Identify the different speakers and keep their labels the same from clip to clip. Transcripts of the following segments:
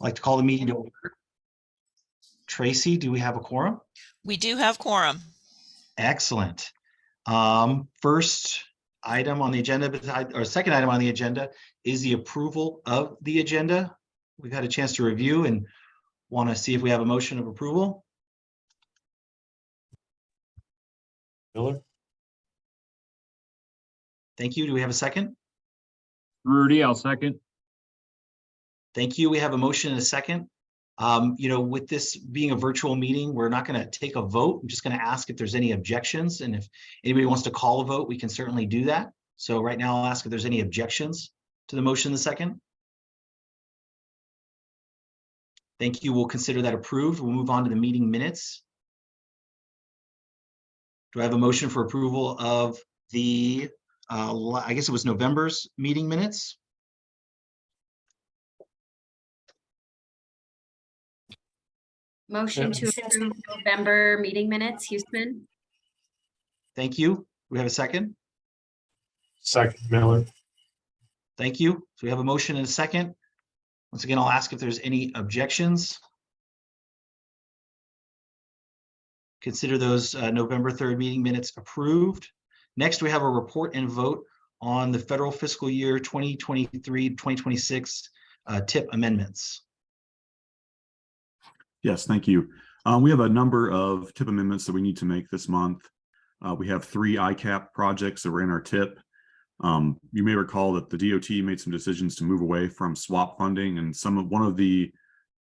Speaker 1: I'd like to call the meeting to order. Tracy, do we have a quorum?
Speaker 2: We do have quorum.
Speaker 1: Excellent. First item on the agenda, or second item on the agenda, is the approval of the agenda. We've had a chance to review and want to see if we have a motion of approval.
Speaker 3: Miller.
Speaker 1: Thank you. Do we have a second?
Speaker 3: Rudy, I'll second.
Speaker 1: Thank you. We have a motion and a second. With this being a virtual meeting, we're not going to take a vote. I'm just going to ask if there's any objections. And if anybody wants to call a vote, we can certainly do that. So right now I'll ask if there's any objections to the motion in the second. Thank you. We'll consider that approved. We'll move on to the meeting minutes. Do I have a motion for approval of the, I guess it was November's meeting minutes?
Speaker 4: Motion to approve November meeting minutes, Houston.
Speaker 1: Thank you. Do we have a second?
Speaker 3: Second, Miller.
Speaker 1: Thank you. So we have a motion and a second. Once again, I'll ask if there's any objections. Consider those November 3rd meeting minutes approved. Next, we have a report and vote on the federal fiscal year 2023-2026 TIP amendments.
Speaker 5: Yes, thank you. We have a number of TIP amendments that we need to make this month. We have 3 ICAP projects that were in our TIP. You may recall that the DOT made some decisions to move away from swap funding, and one of the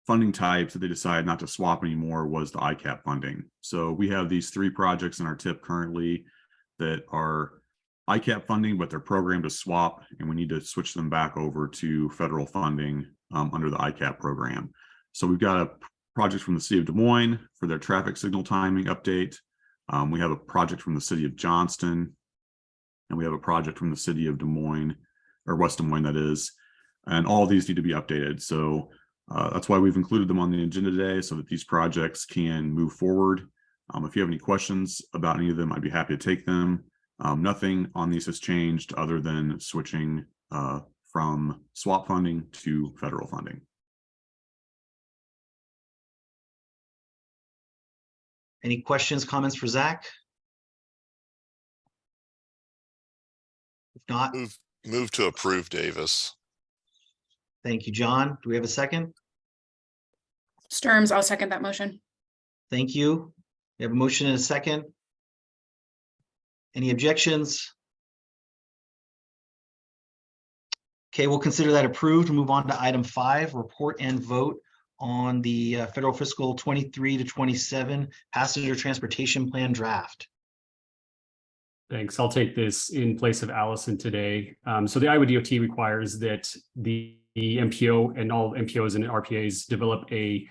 Speaker 5: funding types that they decided not to swap anymore was the ICAP funding. So we have these 3 projects in our TIP currently that are ICAP funding, but they're programmed to swap, and we need to switch them back over to federal funding under the ICAP program. So we've got a project from the city of Des Moines for their traffic signal timing update. We have a project from the city of Johnston, and we have a project from the city of Des Moines, or West Des Moines, that is. And all of these need to be updated. So that's why we've included them on the agenda today, so that these projects can move forward. If you have any questions about any of them, I'd be happy to take them. Nothing on these has changed other than switching from swap funding to federal funding.
Speaker 1: Any questions, comments for Zach? If not,
Speaker 6: Move to approve, Davis.
Speaker 1: thank you, John. Do we have a second?
Speaker 7: Sturms, I'll second that motion.
Speaker 1: Thank you. We have a motion and a second. Any objections? Okay, we'll consider that approved. Move on to item 5, report and vote on the federal fiscal 23 to 27 passenger transportation plan draft.
Speaker 8: Thanks. I'll take this in place of Allison today. So the Iowa DOT requires that the MPO and all MPOs and RPAs develop a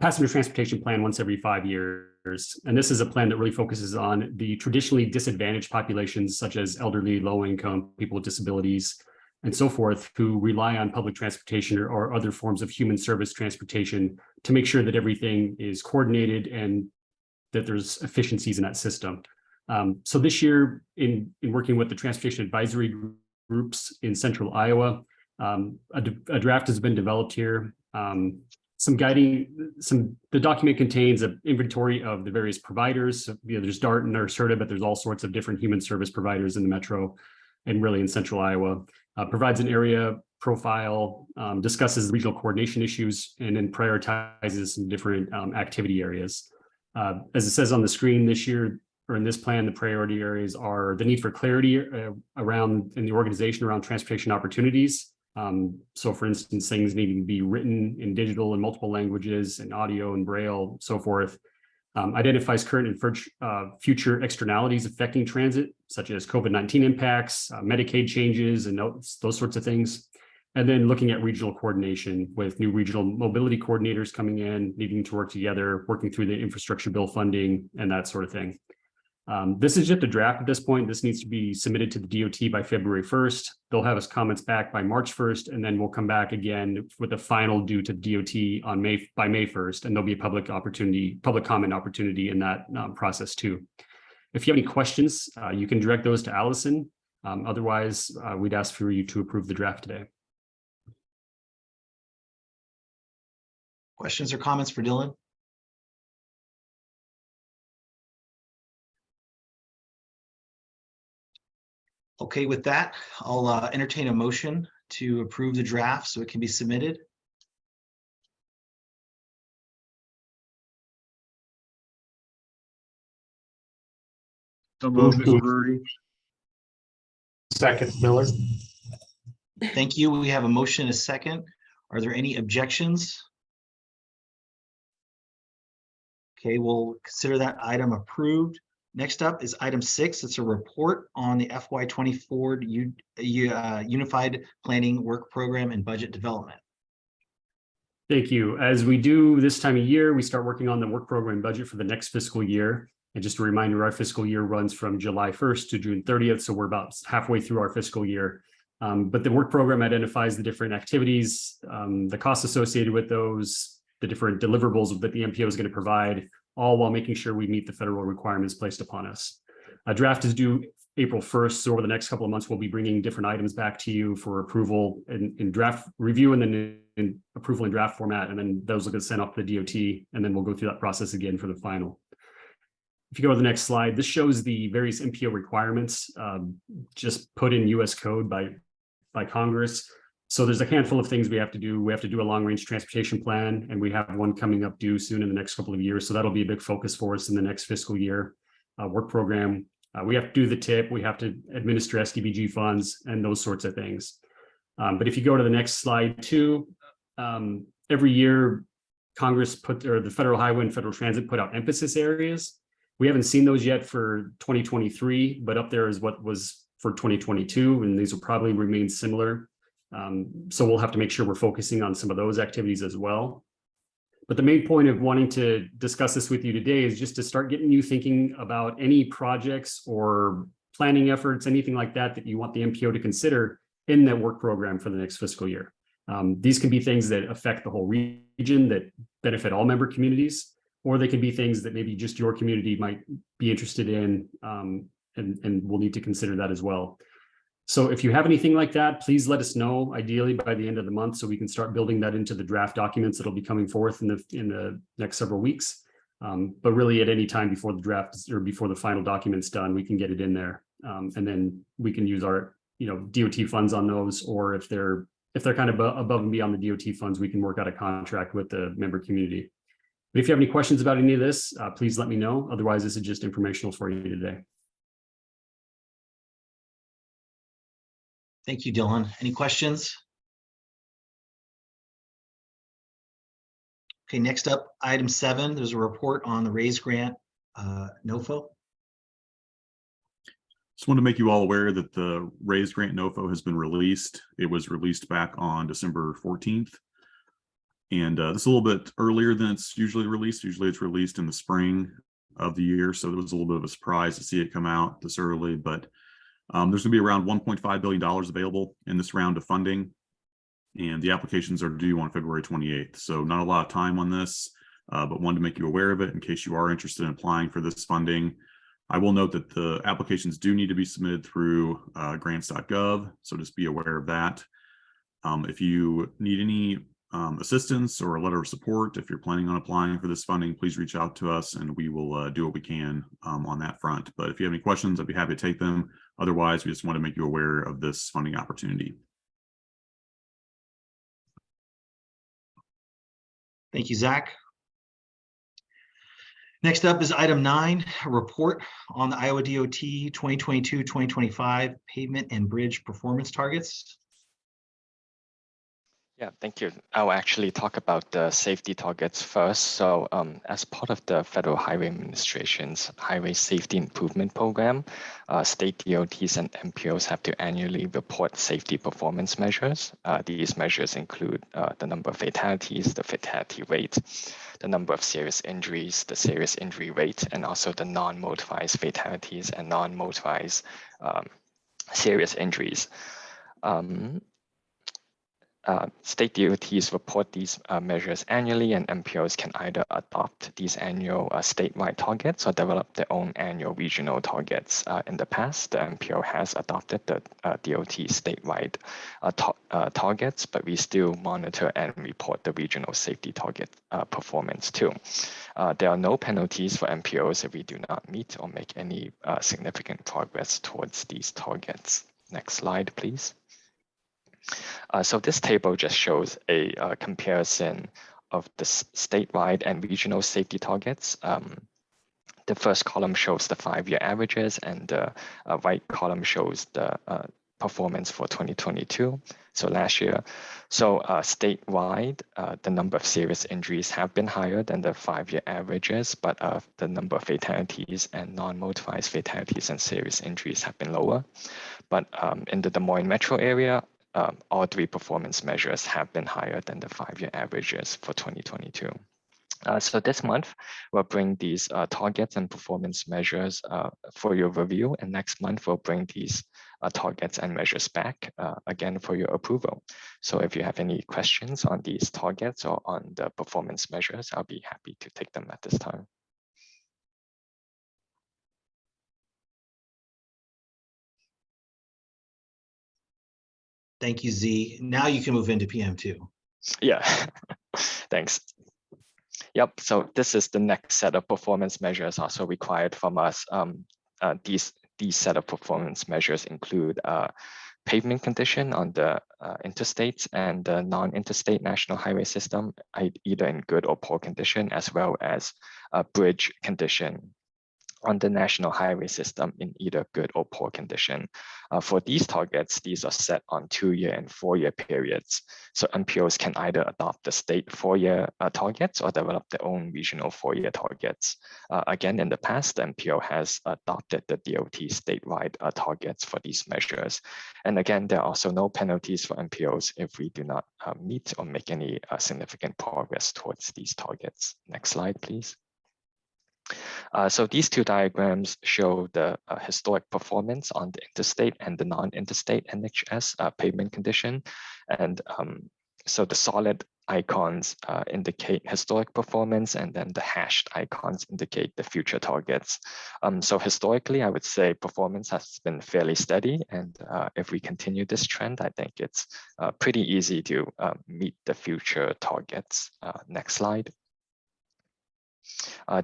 Speaker 8: passenger transportation plan once every 5 years. And this is a plan that really focuses on the traditionally disadvantaged populations, such as elderly, low income, people with disabilities, and so forth, who rely on public transportation or other forms of human service transportation to make sure that everything is coordinated and that there's efficiencies in that system. So this year, in working with the transportation advisory groups in central Iowa, a draft has been developed here. The document contains an inventory of the various providers. So, there's DART and NERSERTA, but there's all sorts of different human service providers in the metro and really in central Iowa. Provides an area profile, discusses regional coordination issues, and then prioritizes some different activity areas. As it says on the screen this year, or in this plan, the priority areas are the need for clarity around in the organization around transportation opportunities. So for instance, things needing to be written in digital and multiple languages and audio and braille, so forth. Identifies current and future externalities affecting transit, such as COVID-19 impacts, Medicaid changes, and those sorts of things. And then looking at regional coordination with new regional mobility coordinators coming in, needing to work together, working through the infrastructure bill funding and that sort of thing. This is just a draft at this point. This needs to be submitted to the DOT by February 1st. They'll have us comments back by March 1st, and then we'll come back again with the final due to DOT on by May 1st, and there'll be a public comment opportunity in that process too. If you have any questions, you can direct those to Allison. Otherwise, we'd ask for you to approve the draft today.
Speaker 1: Questions or comments for Dylan? Okay, with that, I'll entertain a motion to approve the draft so it can be submitted.
Speaker 3: So moved, Mr. Rudy. Second, Miller.
Speaker 1: Thank you. We have a motion and a second. Are there any objections? Okay, we'll consider that item approved. Next up is item 6. It's a report on the FY24 Unified Planning Work Program and Budget Development.
Speaker 8: Thank you. As we do this time of year, we start working on the work program budget for the next fiscal year. And just a reminder, our fiscal year runs from July 1st to June 30th. So we're about halfway through our fiscal year. But the work program identifies the different activities, the costs associated with those, the different deliverables that the MPO is going to provide, all while making sure we meet the federal requirements placed upon us. A draft is due April 1st. So over the next couple of months, we'll be bringing different items back to you for approval in draft review and then in approval in draft format. And then those will get sent up to the DOT, and then we'll go through that process again for the final. If you go to the next slide, this shows the various MPO requirements just put in US code by Congress. So there's a handful of things we have to do. We have to do a long-range transportation plan, and we have one coming up due soon in the next couple of years. So that'll be a big focus for us in the next fiscal year work program. We have to do the TIP. We have to administer SDBG funds and those sorts of things. But if you go to the next slide too, every year Congress or the Federal Highway and Federal Transit put out emphasis areas. We haven't seen those yet for 2023, but up there is what was for 2022, and these will probably remain similar. So we'll have to make sure we're focusing on some of those activities as well. But the main point of wanting to discuss this with you today is just to start getting you thinking about any projects or planning efforts, anything like that, that you want the MPO to consider in that work program for the next fiscal year. These can be things that affect the whole region, that benefit all member communities, or they can be things that maybe just your community might be interested in, and we'll need to consider that as well. So if you have anything like that, please let us know, ideally by the end of the month, so we can start building that into the draft documents that'll be coming forth in the next several weeks. But really at any time before the draft or before the final document's done, we can get it in there. And then we can use our DOT funds on those, or if they're kind of above and beyond the DOT funds, we can work out a contract with the member community. But if you have any questions about any of this, please let me know. Otherwise, this is just informational for you today.
Speaker 1: Thank you, Dylan. Any questions? Okay, next up, item 7, there's a report on the RAISE grant, NOFO.
Speaker 5: Just want to make you all aware that the RAISE grant NOFO has been released. It was released back on December 14th. And this is a little bit earlier than it's usually released. Usually it's released in the spring of the year. So it was a little bit of a surprise to see it come out this early, but there's going to be around $1.5 billion available in this round of funding, and the applications are due on February 28th. So not a lot of time on this, but wanted to make you aware of it in case you are interested in applying for this funding. I will note that the applications do need to be submitted through grants.gov, so just be aware of that. If you need any assistance or a letter of support, if you're planning on applying for this funding, please reach out to us and we will do what we can on that front. But if you have any questions, I'd be happy to take them. Otherwise, we just want to make you aware of this funding opportunity.
Speaker 1: Thank you, Zach. Next up is item 9, a report on the Iowa DOT 2022-2025 pavement and bridge performance targets.
Speaker 2: Yeah, thank you. I'll actually talk about the safety targets first. So as part of the Federal Highway Administration's Highway Safety Improvement Program, state DOTs and MPOs have to annually report safety performance measures. These measures include the number of fatalities, the fatality rate, the number of serious injuries, the serious injury rate, and also the non-motorized fatalities and non-motorized serious injuries. state DOTs report these measures annually, and MPOs can either adopt these annual statewide targets or develop their own annual regional targets. In the past, the MPO has adopted the DOT statewide targets, but we still monitor and report the regional safety target performance too. There are no penalties for MPOs if we do not meet or make any significant progress towards these targets. Next slide, please. So this table just shows a comparison of the statewide and regional safety targets. The first column shows the 5-year averages, and the right column shows the performance for 2022, so last year. So statewide, the number of serious injuries have been higher than the 5-year averages, but the number of fatalities and non-motorized fatalities and serious injuries have been lower. But in the Des Moines metro area, all 3 performance measures have been higher than the 5-year averages for 2022. So this month, we'll bring these targets and performance measures for your review, and next month we'll bring these targets and measures back again for your approval. So if you have any questions on these targets or on the performance measures, I'll be happy to take them at this time.
Speaker 1: Thank you, Z. Now you can move into PM2.
Speaker 2: Yeah, thanks. Yep, so this is the next set of performance measures also required from us. These set of performance measures include pavement condition on the interstates and the non-interstate national highway system, either in good or poor condition, as well as bridge condition on the national highway system in either good or poor condition. For these targets, these are set on 2-year and 4-year periods. So MPOs can either adopt the state 4-year targets or develop their own regional 4-year targets. Again, in the past, the MPO has adopted the DOT statewide targets for these measures. And again, there are also no penalties for MPOs if we do not meet or make any significant progress towards these targets. Next slide, please. So these 2 diagrams show the historic performance on the interstate and the non-interstate NHS pavement condition. And so the solid icons indicate historic performance, and then the hashed icons indicate the future targets. So historically, I would say performance has been fairly steady. And if we continue this trend, I think it's pretty easy to meet the future targets. Next slide.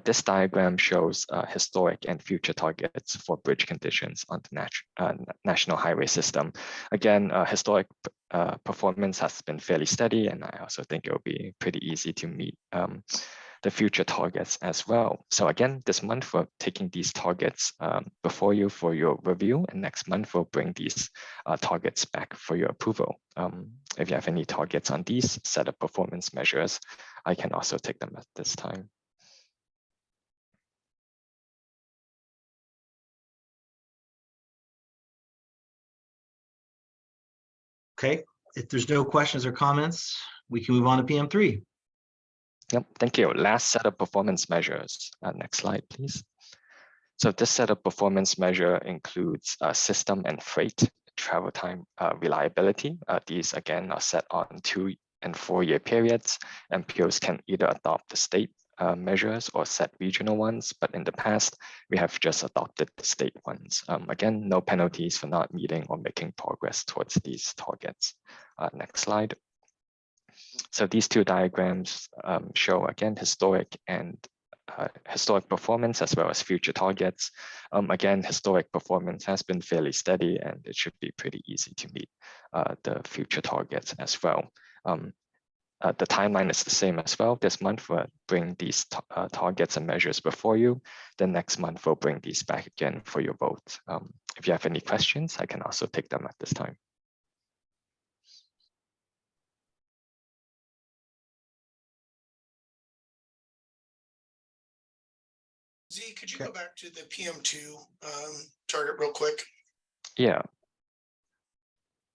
Speaker 2: This diagram shows historic and future targets for bridge conditions on the national highway system. Again, historic performance has been fairly steady, and I also think it will be pretty easy to meet the future targets as well. So again, this month we're taking these targets before you for your review, and next month we'll bring these targets back for your approval. If you have any targets on these set of performance measures, I can also take them at this time.
Speaker 1: Okay, if there's no questions or comments, we can move on to PM3.
Speaker 2: Yep, thank you. Last set of performance measures. Next slide, please. So this set of performance measure includes system and freight travel time reliability. These again are set on 2- and 4-year periods. MPOs can either adopt the state measures or set regional ones, but in the past, we have just adopted the state ones. Again, no penalties for not meeting or making progress towards these targets. Next slide. So these 2 diagrams show again historic and historic performance as well as future targets. Again, historic performance has been fairly steady, and it should be pretty easy to meet the future targets as well. The timeline is the same as well. This month we'll bring these targets and measures before you. The next month we'll bring these back again for your vote. If you have any questions, I can also take them at this time.
Speaker 9: Z, could you go back to the PM2 target real quick?
Speaker 2: Yeah.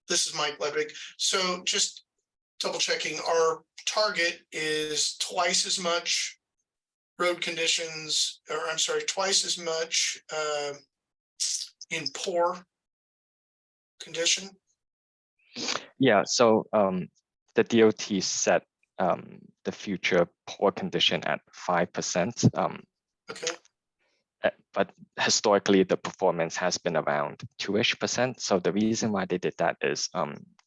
Speaker 9: This is Mike Ludwig. So just double checking, our target is twice as much road conditions, or I'm sorry, twice as much in poor condition?
Speaker 2: Yeah, so the DOT set the future poor condition at 5%.
Speaker 9: Okay,
Speaker 2: But historically, the performance has been around 2-ish%. So the reason why they did that is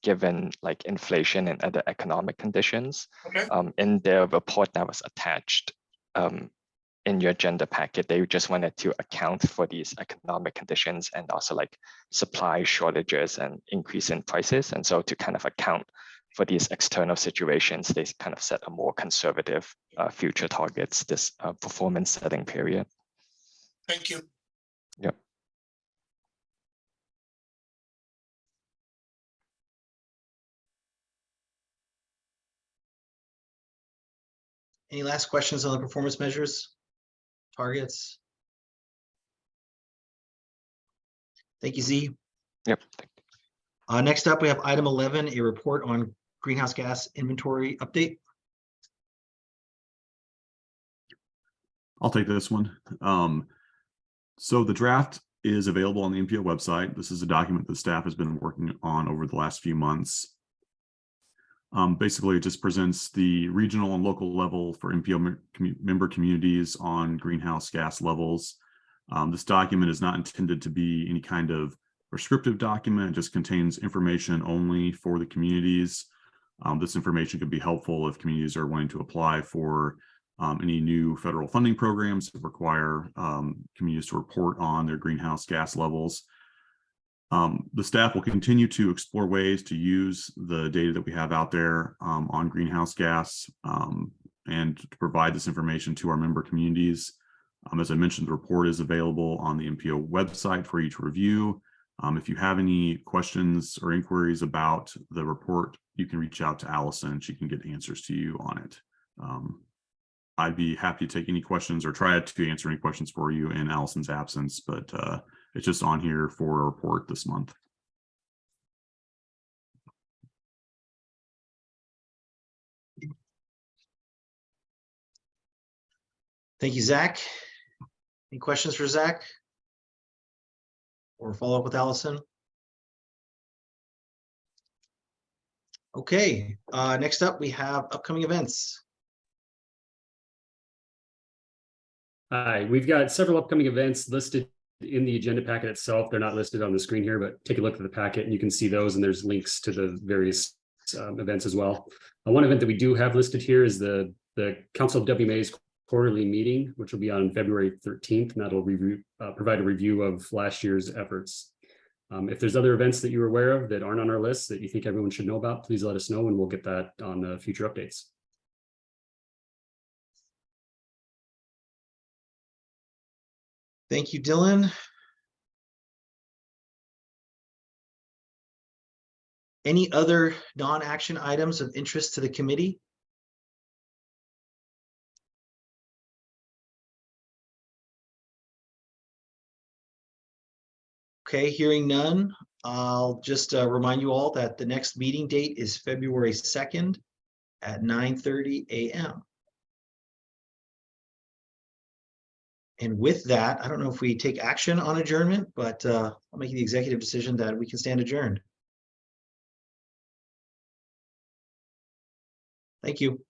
Speaker 2: given like inflation and other economic conditions.
Speaker 9: okay,
Speaker 2: In their report that was attached in your agenda packet, they just wanted to account for these economic conditions and also like supply shortages and increase in prices. And so to kind of account for these external situations, they kind of set a more conservative future targets this performance setting period.
Speaker 9: thank you.
Speaker 2: Yep.
Speaker 1: Any last questions on the performance measures? Targets? Thank you, Z.
Speaker 2: Yep.
Speaker 1: Next up, we have item 11, a report on greenhouse gas inventory update.
Speaker 5: I'll take this one. So the draft is available on the MPO website. This is a document that staff has been working on over the last few months. Basically, it just presents the regional and local level for MPO member communities on greenhouse gas levels. This document is not intended to be any kind of prescriptive document. It just contains information only for the communities. This information could be helpful if communities are wanting to apply for any new federal funding programs that require communities to report on their greenhouse gas levels. The staff will continue to explore ways to use the data that we have out there on greenhouse gas and to provide this information to our member communities. As I mentioned, the report is available on the MPO website for you to review. If you have any questions or inquiries about the report, you can reach out to Allison. She can get answers to you on it. I'd be happy to take any questions or try to answer any questions for you in Allison's absence, but it's just on here for a report this month.
Speaker 1: Thank you, Zach. Any questions for Zach? Or follow up with Allison? Okay, next up we have upcoming events.
Speaker 8: Hi, we've got several upcoming events listed in the agenda packet itself. They're not listed on the screen here, but take a look at the packet and you can see those, and there's links to the various events as well. One event that we do have listed here is the Council of WMA's quarterly meeting, which will be on February 13th, and that'll provide a review of last year's efforts. If there's other events that you're aware of that aren't on our list that you think everyone should know about, please let us know and we'll get that on the future updates.
Speaker 1: Thank you, Dylan. Any other non-action items of interest to the committee? Okay, hearing none, I'll just remind you all that the next meeting date is February 2nd at 9:30 a.m. And with that, I don't know if we take action on adjournment, but I'll make the executive decision that we can stand adjourned. Thank you.